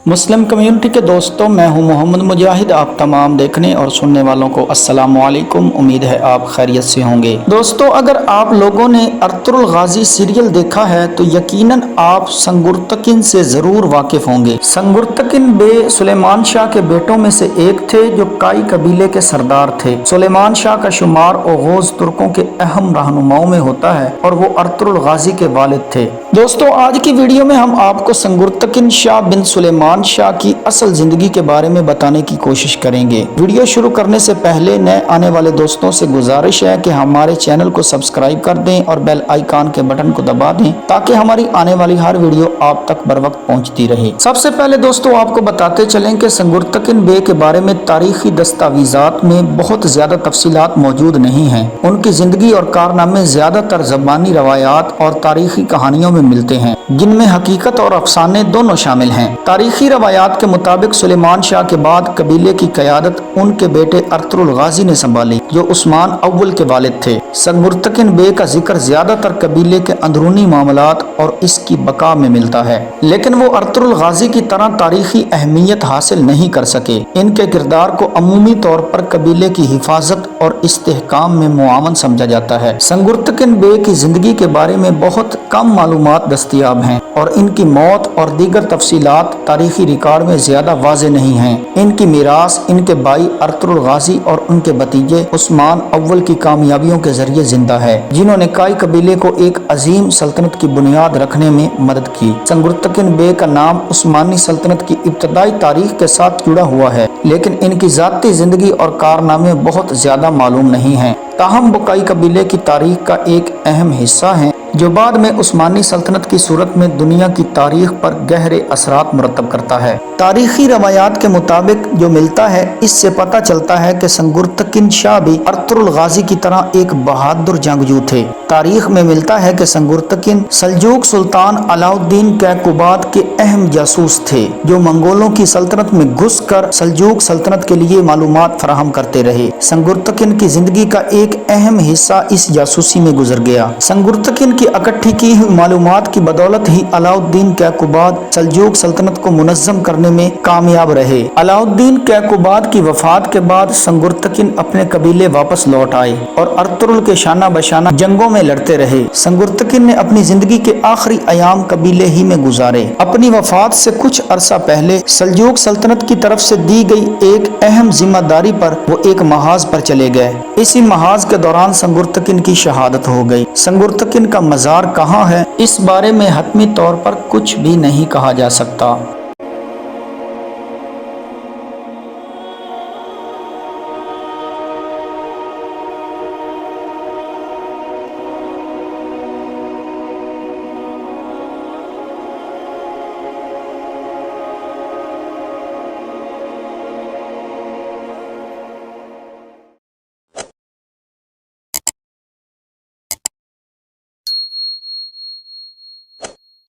Muslim community के दोस्तों, मैं हूं मोहम्मद मुजाहिद। आप तमाम देखने और सुनने वालों को अस्सलाम वालेकुम। उम्मीद है आप खैरियत से होंगे। दोस्तों, अगर आप लोगों ने अर्तुगरुल गाजी सीरियल देखा है तो यकीनन आप संगुर्तकिन से जरूर वाकिफ होंगे। संगुर्तकिन बे सुलेमान शाह के बेटों में से एक थे जो काई कबीले के सरदार थे। सुलेमान शाह का शुमार ओगोज तुर्कों के अहम रहनुमाओं में होता है और वो अर्तुगरुल गाजी के वालिद थे। दोस्तों, आज की वीडियो में हम आपको संगुर्तकिन शाह बिन सुलेमान शाह की असल जिंदगी के बारे में बताने की कोशिश करेंगे। वीडियो शुरू करने से पहले नए आने वाले दोस्तों से गुजारिश है कि हमारे चैनल को सब्सक्राइब कर दें और बेल आइकन के बटन को दबा दें ताकि हमारी आने वाली हर वीडियो आप तक बर वक्त पहुंचती रहे। सबसे पहले दोस्तों, आपको बताते चलें कि संगुर्तकिन बे के बारे में तारीखी दस्तावेजात में बहुत ज्यादा तफसीलात मौजूद नहीं है। उनकी जिंदगी और कारनामे ज्यादातर ज़बानी रवायात और तारीखी कहानियों में मिलते हैं, जिनमें हकीकत और अफसाने दोनों शामिल हैं। तारीखी रवायात के मुताबिक सुलेमान शाह के बाद कबीले की क़यादत उनके बेटे अर्तुगरुल गाजी ने संभाली, जो उस्मान अव्वल के वालिद थे। संगुर्तकिन बे का जिक्र ज्यादातर कबीले के अंदरूनी मामलात और इसकी बका में मिलता है, लेकिन वो अर्तुगरुल गाजी की तरह तारीखी अहमियत हासिल नहीं कर सके। इनके किरदार को अमूमी तौर पर कबीले की हिफाजत और इस्तेहकाम में मुआवन समझा जाता है। संगुर्तकिन बे की जिंदगी के बारे में बहुत कम मालूमात दस्तयाब हैं और इनकी मौत और दीगर तफसीलात तारीखी रिकॉर्ड में ज्यादा वाज़ेह नहीं हैं। इनकी मीरास इनके भाई अर्तुगरुल गाजी और उनके भतीजे उस्मान अव्वल की कामयाबियों के जरिए जिंदा है, जिन्होंने काई कबीले को एक अजीम सल्तनत की बुनियाद रखने में मदद की। संगुर्तकिन बे का नाम उस्मानी सल्तनत की इब्तदाई तारीख के साथ जुड़ा हुआ है, लेकिन इनकी जाती जिंदगी और कारनामे बहुत ज्यादा मालूम नहीं है। ताहम वो काई कबीले की तारीख का एक अहम हिस्सा है जो बाद में उस्मानी सल्तनत की सूरत में दुनिया की तारीख पर गहरे असरात मुरतब करता है। तारीखी रवायात के मुताबिक जो मिलता है, इससे पता चलता है कि संगुर्तकिन शाह भी अर्तुगरुल गाजी की तरह एक बहादुर जंगजू थे। तारीख में मिलता है कि संगुर्तकिन सल्जूक सुल्तान अलाउद्दीन कैकुबाद के अहम जासूस थे, जो मंगोलों की सल्तनत में घुस कर सल्जूक सल्तनत के लिए मालूमात फराहम करते रहे। संगुर्तकिन की जिंदगी का एक अहम हिस्सा इस जासूसी में गुजर गया। संगुर्तकिन की इकट्ठी की हुई मालूमात की बदौलत ही अलाउद्दीन कैकुबाद सल्जूक सल्तनत को मुनज़्ज़म करने में कामयाब रहे। अलाउद्दीन कैकुबाद की वफात के बाद संगुर्तकिन अपने कबीले वापस लौट आए और अर्तुगरुल के शाना बशाना जंगों में लड़ते रहे। संगुर्तकिन ने अपनी जिंदगी के आखिरी अयाम कबीले ही में गुजारे। अपनी वफात से कुछ अरसा पहले सल्जूक सल्तनत की तरफ से दी गई एक अहम जिम्मेदारी पर वो एक महाज पर चले गए। इसी महाज के दौरान संगुर्तकिन की शहादत हो गई। संगुर्तकिन का मज़ार कहाँ है, इस बारे में हतमी तौर पर कुछ भी नहीं कहा जा सकता।